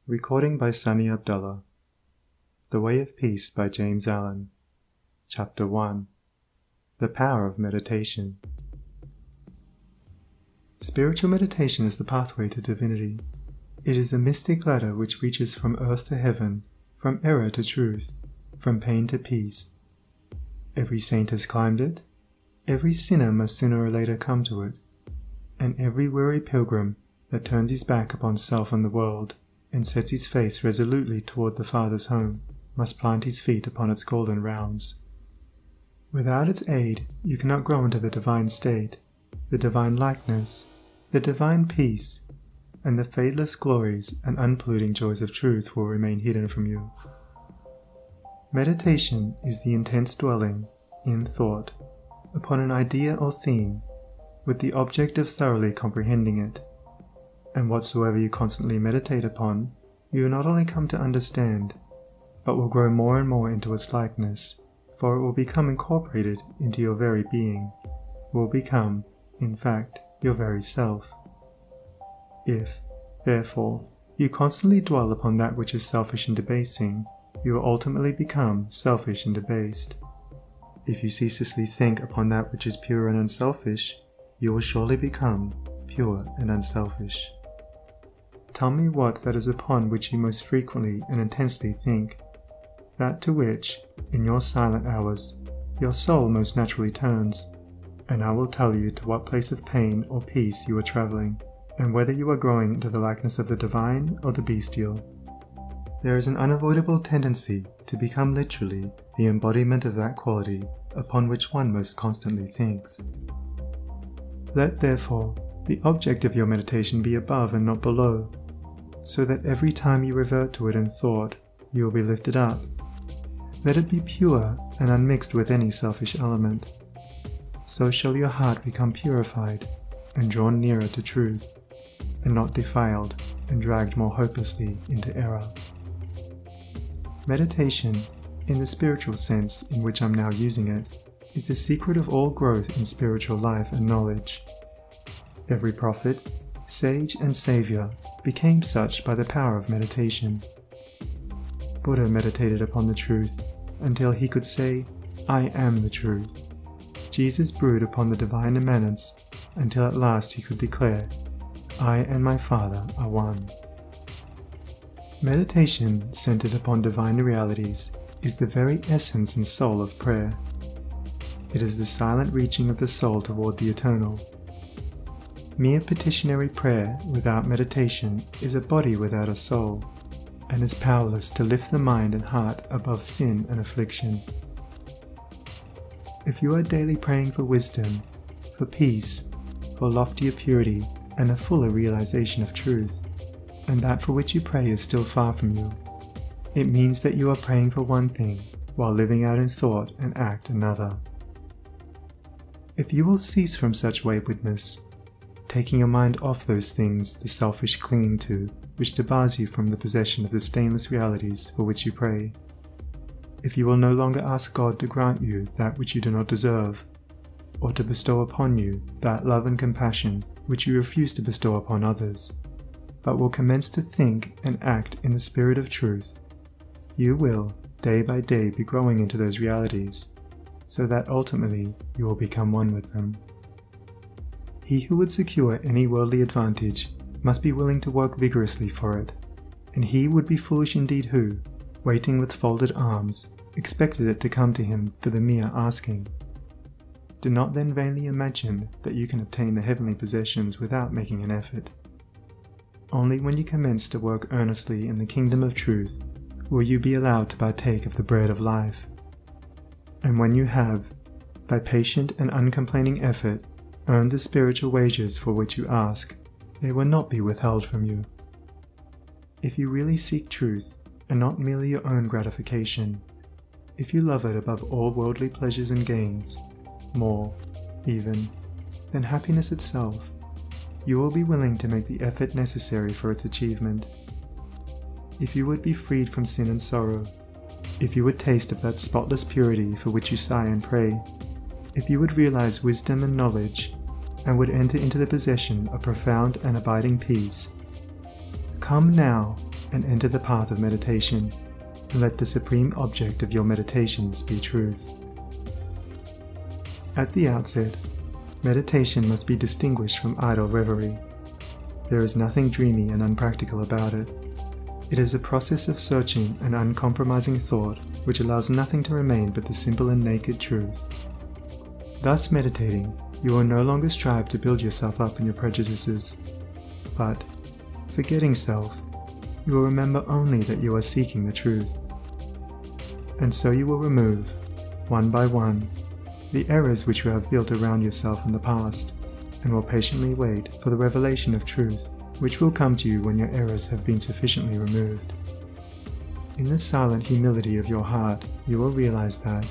Recording by Sunny Abdullah. The Way of Peace by James Allen. Chapter 1. The Power of Meditation. Spiritual meditation is the pathway to divinity. It is a mystic ladder which reaches from earth to heaven, from error to truth, from pain to peace. Every saint has climbed it, every sinner must sooner or later come to it, and every weary pilgrim that turns his back upon self and the world, and sets his face resolutely toward the Father's home, must plant his feet upon its golden rounds. Without its aid, you cannot grow into the divine state, the divine likeness, the divine peace, and the fadeless glories and unpolluting joys of truth will remain hidden from you. Meditation is the intense dwelling, in thought, upon an idea or theme, with the object of thoroughly comprehending it. And whatsoever you constantly meditate upon, you will not only come to understand, but will grow more and more into its likeness, for it will become incorporated into your very being, will become, in fact, your very self. If, therefore, you constantly dwell upon that which is selfish and debasing, you will ultimately become selfish and debased. If you ceaselessly think upon that which is pure and unselfish, you will surely become pure and unselfish. Tell me what that is upon which you most frequently and intensely think, that to which, in your silent hours, your soul most naturally turns, and I will tell you to what place of pain or peace you are traveling, and whether you are growing into the likeness of the divine or the bestial. There is an unavoidable tendency to become literally the embodiment of that quality upon which one most constantly thinks. Let, therefore, the object of your meditation be above and not below, so that every time you revert to it in thought, you will be lifted up. Let it be pure and unmixed with any selfish element. So shall your heart become purified and drawn nearer to truth, and not defiled and dragged more hopelessly into error. Meditation, in the spiritual sense in which I'm now using it, is the secret of all growth in spiritual life and knowledge. Every prophet, sage and savior became such by the power of meditation. Buddha meditated upon the truth until he could say, "I am the truth." Jesus brooded upon the divine immanence until at last he could declare, "I and my Father are one." Meditation centered upon divine realities is the very essence and soul of prayer. It is the silent reaching of the soul toward the eternal. Mere petitionary prayer without meditation is a body without a soul, and is powerless to lift the mind and heart above sin and affliction. If you are daily praying for wisdom, for peace, for loftier purity, and a fuller realization of truth, and that for which you pray is still far from you, it means that you are praying for one thing while living out in thought and act another. If you will cease from such waywardness, taking your mind off those things the selfish clinging to, which debars you from the possession of the stainless realities for which you pray. If you will no longer ask God to grant you that which you do not deserve, or to bestow upon you that love and compassion which you refuse to bestow upon others, but will commence to think and act in the spirit of truth, you will, day by day, be growing into those realities, so that ultimately you will become one with them. He who would secure any worldly advantage must be willing to work vigorously for it, and he would be foolish indeed who, waiting with folded arms, expected it to come to him for the mere asking. Do not then vainly imagine that you can obtain the heavenly possessions without making an effort. Only when you commence to work earnestly in the kingdom of truth will you be allowed to partake of the bread of life. And when you have, by patient and uncomplaining effort, earned the spiritual wages for which you ask, they will not be withheld from you. If you really seek truth, and not merely your own gratification, if you love it above all worldly pleasures and gains, more, even, than happiness itself, you will be willing to make the effort necessary for its achievement. If you would be freed from sin and sorrow, if you would taste of that spotless purity for which you sigh and pray, if you would realize wisdom and knowledge, and would enter into the possession of profound and abiding peace, come now and enter the path of meditation, and let the supreme object of your meditations be truth. At the outset, meditation must be distinguished from idle reverie. There is nothing dreamy and unpractical about it. It is a process of searching and uncompromising thought which allows nothing to remain but the simple and naked truth. Thus meditating, you will no longer strive to build yourself up in your prejudices, but, forgetting self, you will remember only that you are seeking the truth. And so you will remove, one by one, the errors which you have built around yourself in the past, and will patiently wait for the revelation of truth, which will come to you when your errors have been sufficiently removed. In the silent humility of your heart, you will realize that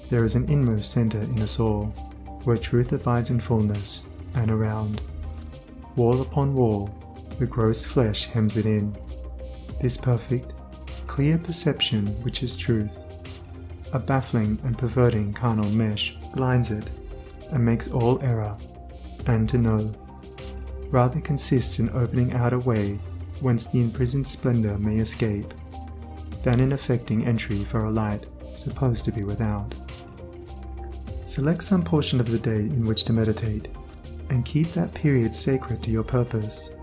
there is an inmost center in us all, where truth abides in fullness, and around, wall upon wall, the gross flesh hems it in. This perfect, clear perception which is truth, a baffling and perverting carnal mesh blinds it, and makes all error, and to know, rather consists in opening out a way whence the imprisoned splendor may escape, than in effecting entry for a light supposed to be without. Select some portion of the day in which to meditate, and keep that period sacred to your purpose.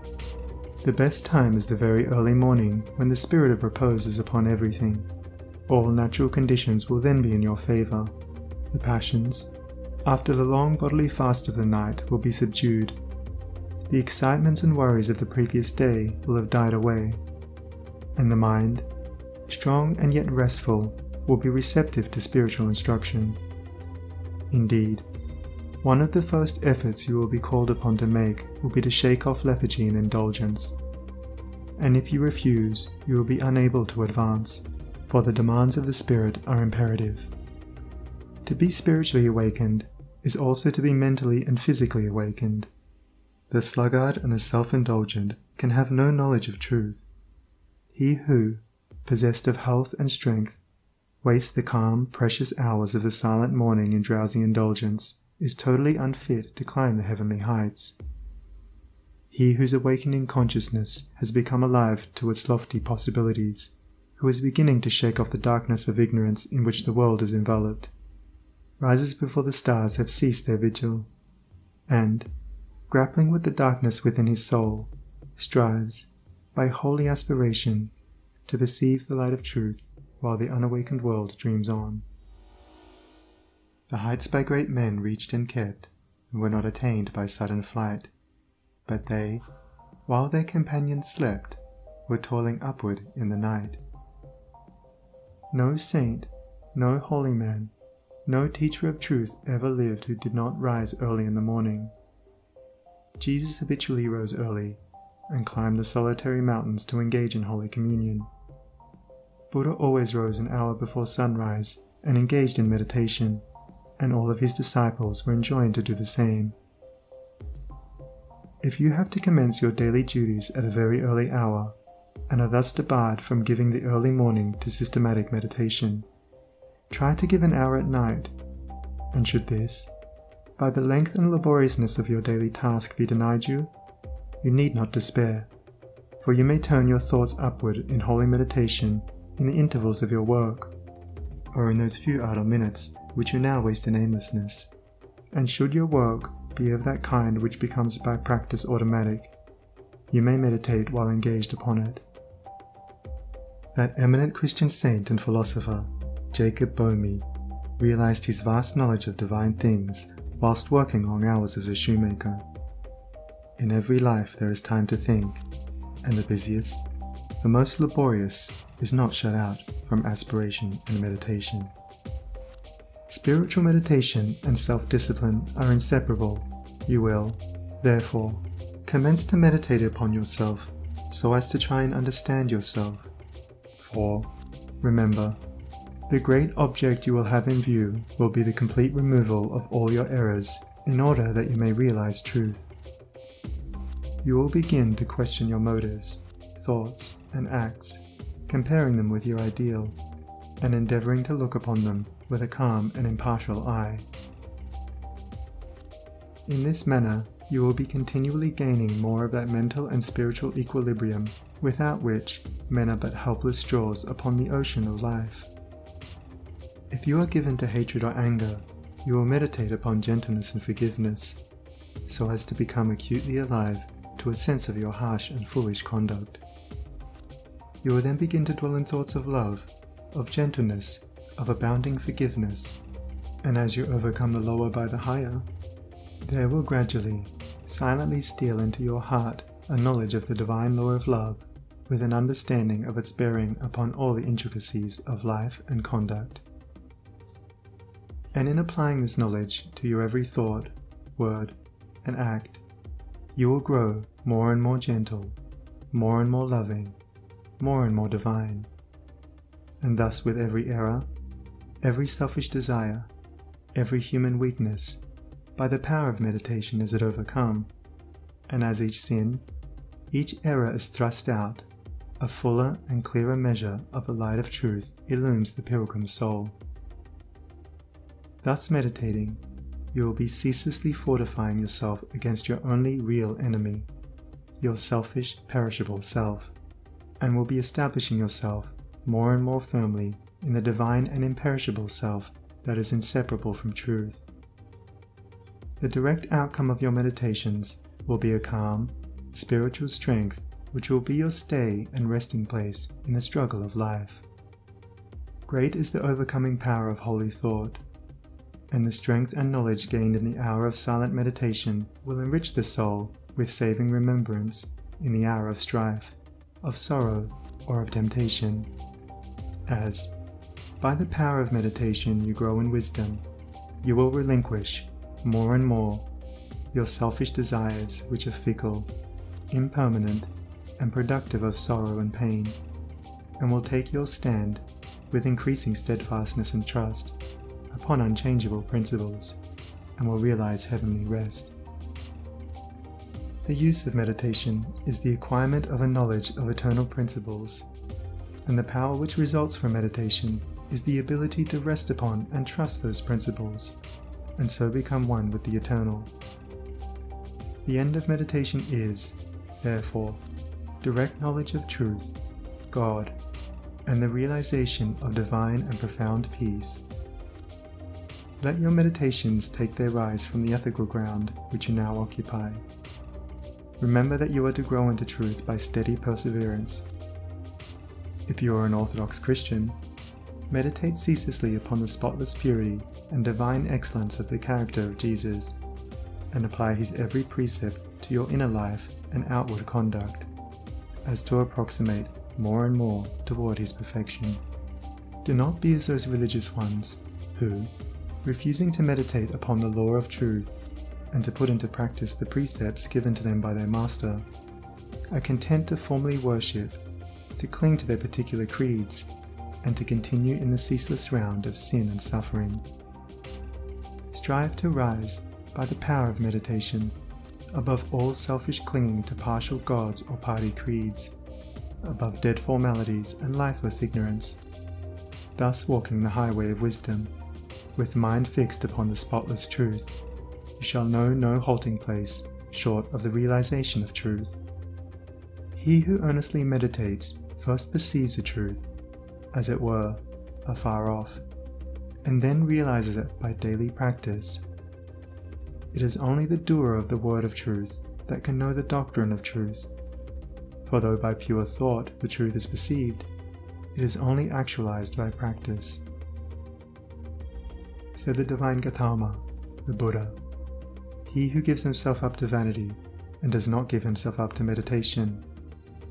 The best time is the very early morning, when the spirit of repose is upon everything. All natural conditions will then be in your favor. The passions, after the long bodily fast of the night, will be subdued. The excitements and worries of the previous day will have died away, and the mind, strong and yet restful, will be receptive to spiritual instruction. Indeed, one of the first efforts you will be called upon to make will be to shake off lethargy and indulgence. And if you refuse, you will be unable to advance, for the demands of the Spirit are imperative. To be spiritually awakened is also to be mentally and physically awakened. The sluggard and the self-indulgent can have no knowledge of truth. He who, possessed of health and strength, wastes the calm, precious hours of the silent morning in drowsy indulgence, is totally unfit to climb the heavenly heights. He whose awakening consciousness has become alive to its lofty possibilities, who is beginning to shake off the darkness of ignorance in which the world is enveloped, rises before the stars have ceased their vigil, and, grappling with the darkness within his soul, strives, by holy aspiration, to perceive the light of truth while the unawakened world dreams on. The heights by great men reached and kept, and were not attained by sudden flight, but they, while their companions slept, were toiling upward in the night. No saint, no holy man, no teacher of truth ever lived who did not rise early in the morning. Jesus habitually rose early, and climbed the solitary mountains to engage in Holy Communion. Buddha always rose an hour before sunrise and engaged in meditation, and all of his disciples were enjoined to do the same. If you have to commence your daily duties at a very early hour, and are thus debarred from giving the early morning to systematic meditation, try to give an hour at night, and should this, by the length and laboriousness of your daily task, be denied you, you need not despair, for you may turn your thoughts upward in holy meditation in the intervals of your work, or in those few idle minutes which you now waste in aimlessness. And should your work be of that kind which becomes by practice automatic, you may meditate while engaged upon it. That eminent Christian saint and philosopher, Jacob Boehme, realized his vast knowledge of divine things whilst working long hours as a shoemaker. In every life there is time to think, and the busiest, the most laborious, is not shut out from aspiration and meditation. Spiritual meditation and self-discipline are inseparable. You will, therefore, commence to meditate upon yourself so as to try and understand yourself. For, remember, the great object you will have in view will be the complete removal of all your errors in order that you may realize truth. You will begin to question your motives, thoughts, and acts, comparing them with your ideal, and endeavoring to look upon them with a calm and impartial eye. In this manner, you will be continually gaining more of that mental and spiritual equilibrium without which men are but helpless straws upon the ocean of life. If you are given to hatred or anger, you will meditate upon gentleness and forgiveness, so as to become acutely alive to a sense of your harsh and foolish conduct. You will then begin to dwell in thoughts of love, of gentleness, of abounding forgiveness, and as you overcome the lower by the higher, there will gradually, silently steal into your heart a knowledge of the divine law of love, with an understanding of its bearing upon all the intricacies of life and conduct. And in applying this knowledge to your every thought, word, and act, you will grow more and more gentle, more and more loving, more and more divine. And thus with every error, every selfish desire, every human weakness, by the power of meditation is it overcome, and as each sin, each error is thrust out, a fuller and clearer measure of the light of truth illumes the pilgrim's soul. Thus meditating, you will be ceaselessly fortifying yourself against your only real enemy, your selfish, perishable self, and will be establishing yourself more and more firmly in the divine and imperishable self that is inseparable from truth. The direct outcome of your meditations will be a calm, spiritual strength which will be your stay and resting place in the struggle of life. Great is the overcoming power of holy thought, and the strength and knowledge gained in the hour of silent meditation will enrich the soul with saving remembrance in the hour of strife, of sorrow, or of temptation. As, by the power of meditation you grow in wisdom, you will relinquish, more and more, your selfish desires which are fickle, impermanent, and productive of sorrow and pain, and will take your stand, with increasing steadfastness and trust, upon unchangeable principles, and will realize heavenly rest. The use of meditation is the acquirement of a knowledge of eternal principles, and the power which results from meditation is the ability to rest upon and trust those principles, and so become one with the eternal. The end of meditation is, therefore, direct knowledge of truth, God, and the realization of divine and profound peace. Let your meditations take their rise from the ethical ground which you now occupy. Remember that you are to grow into truth by steady perseverance. If you are an Orthodox Christian, meditate ceaselessly upon the spotless purity and divine excellence of the character of Jesus, and apply his every precept to your inner life and outward conduct, as to approximate more and more toward his perfection. Do not be as those religious ones who, refusing to meditate upon the law of truth and to put into practice the precepts given to them by their master, are content to formally worship, to cling to their particular creeds, and to continue in the ceaseless round of sin and suffering. Strive to rise, by the power of meditation, above all selfish clinging to partial gods or party creeds, above dead formalities and lifeless ignorance, thus walking the highway of wisdom, with mind fixed upon the spotless truth. You shall know no halting place short of the realization of truth. He who earnestly meditates first perceives the truth, as it were, afar off, and then realizes it by daily practice. It is only the doer of the word of truth that can know the doctrine of truth, for though by pure thought the truth is perceived, it is only actualized by practice. Said the divine Gautama, the Buddha, he who gives himself up to vanity and does not give himself up to meditation,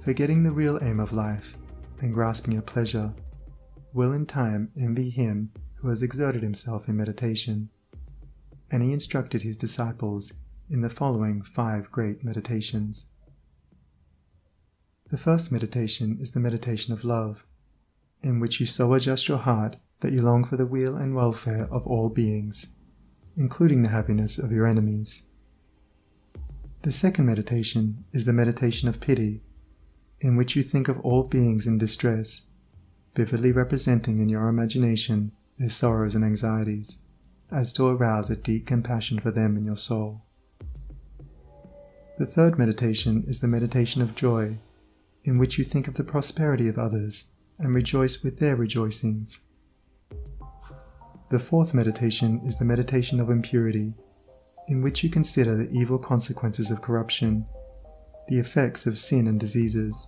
forgetting the real aim of life and grasping at pleasure, will in time envy him who has exerted himself in meditation. And he instructed his disciples in the following 5 great meditations. The first meditation is the meditation of love, in which you so adjust your heart that you long for the weal and welfare of all beings, including the happiness of your enemies. The second meditation is the meditation of pity, in which you think of all beings in distress, vividly representing in your imagination their sorrows and anxieties, as to arouse a deep compassion for them in your soul. The third meditation is the meditation of joy, in which you think of the prosperity of others and rejoice with their rejoicings. The fourth meditation is the meditation of impurity, in which you consider the evil consequences of corruption, the effects of sin and diseases.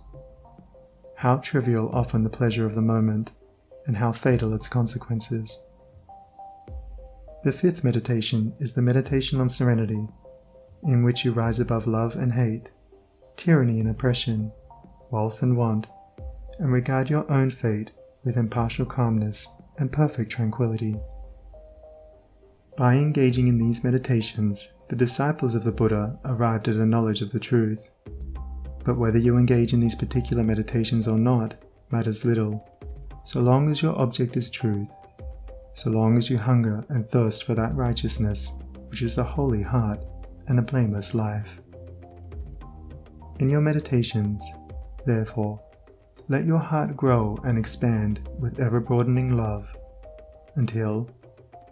How trivial often the pleasure of the moment, and how fatal its consequences. The fifth meditation is the meditation on serenity, in which you rise above love and hate, tyranny and oppression, wealth and want, and regard your own fate with impartial calmness and perfect tranquility. By engaging in these meditations, the disciples of the Buddha arrived at a knowledge of the truth. But whether you engage in these particular meditations or not matters little, so long as your object is truth, so long as you hunger and thirst for that righteousness which is a holy heart and a blameless life. In your meditations, therefore, let your heart grow and expand with ever-broadening love, until,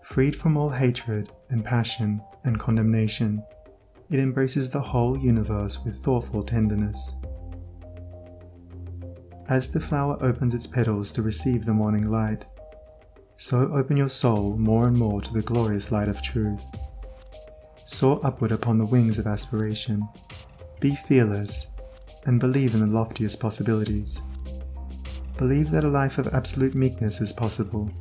freed from all hatred and passion and condemnation, it embraces the whole universe with thoughtful tenderness. As the flower opens its petals to receive the morning light, so open your soul more and more to the glorious light of truth. Soar upward upon the wings of aspiration, be fearless, and believe in the loftiest possibilities. Believe that a life of absolute meekness is possible.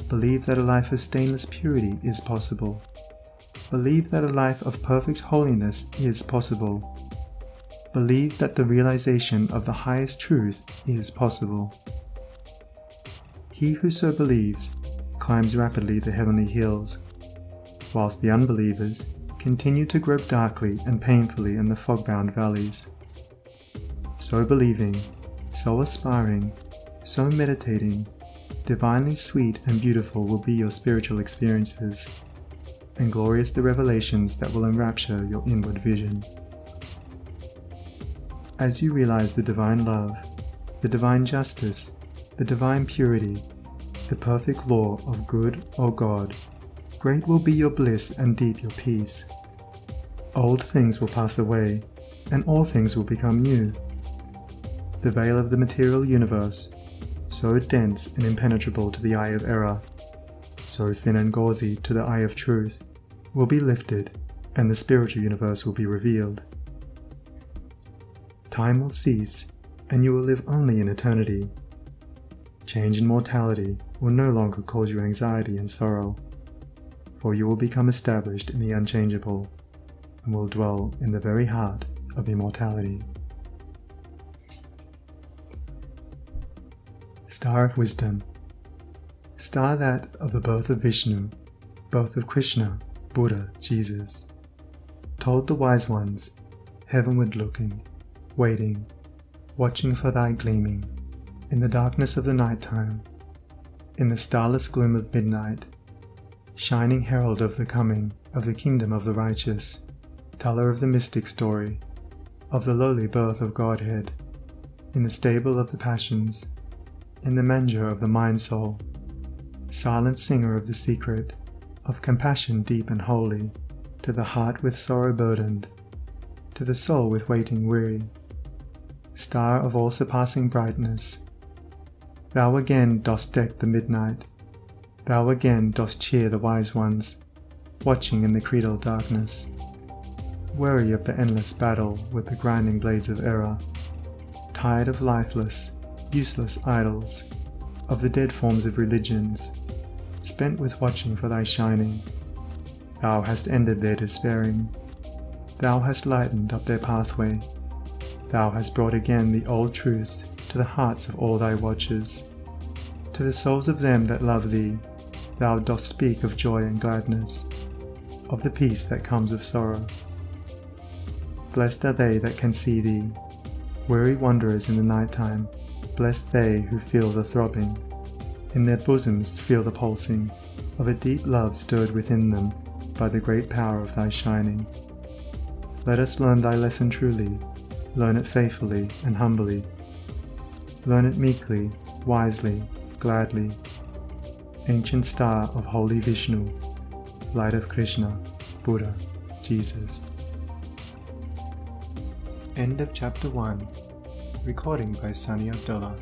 Believe that a life of stainless purity is possible. Believe that a life of perfect holiness is possible. Believe that the realization of the highest truth is possible. He who so believes climbs rapidly the heavenly hills, whilst the unbelievers continue to grope darkly and painfully in the fog-bound valleys. So believing, so aspiring, so meditating, divinely sweet and beautiful will be your spiritual experiences, and glorious the revelations that will enrapture your inward vision. As you realize the divine love, the divine justice, the divine purity, the perfect law of good or God, great will be your bliss and deep your peace. Old things will pass away, and all things will become new. The veil of the material universe, so dense and impenetrable to the eye of error, so thin and gauzy to the eye of truth, will be lifted, and the spiritual universe will be revealed. Time will cease, and you will live only in eternity. Change and mortality will no longer cause you anxiety and sorrow, for you will become established in the unchangeable, and will dwell in the very heart of immortality. Star of Wisdom. Star that of the birth of Vishnu, both of Krishna, Buddha, Jesus. Told the wise ones, heavenward looking, waiting, watching for thy gleaming, in the darkness of the night time, in the starless gloom of midnight, shining herald of the coming of the kingdom of the righteous, teller of the mystic story, of the lowly birth of Godhead, in the stable of the passions, in the manger of the mind-soul, silent singer of the secret, of compassion deep and holy, to the heart with sorrow burdened, to the soul with waiting weary, star of all-surpassing brightness, thou again dost deck the midnight, thou again dost cheer the wise ones, watching in the creedal darkness, weary of the endless battle with the grinding blades of error, tired of lifeless, useless idols, of the dead forms of religions, spent with watching for thy shining. Thou hast ended their despairing. Thou hast lightened up their pathway. Thou hast brought again the old truths to the hearts of all thy watchers. To the souls of them that love thee, thou dost speak of joy and gladness, of the peace that comes of sorrow. Blessed are they that can see thee, weary wanderers in the night time. Blessed they who feel the throbbing, in their bosoms feel the pulsing of a deep love stirred within them by the great power of thy shining. Let us learn thy lesson truly, learn it faithfully and humbly. Learn it meekly, wisely, gladly. Ancient star of holy Vishnu, light of Krishna, Buddha, Jesus. End of Chapter 1. Recording by Sunny Abdullah.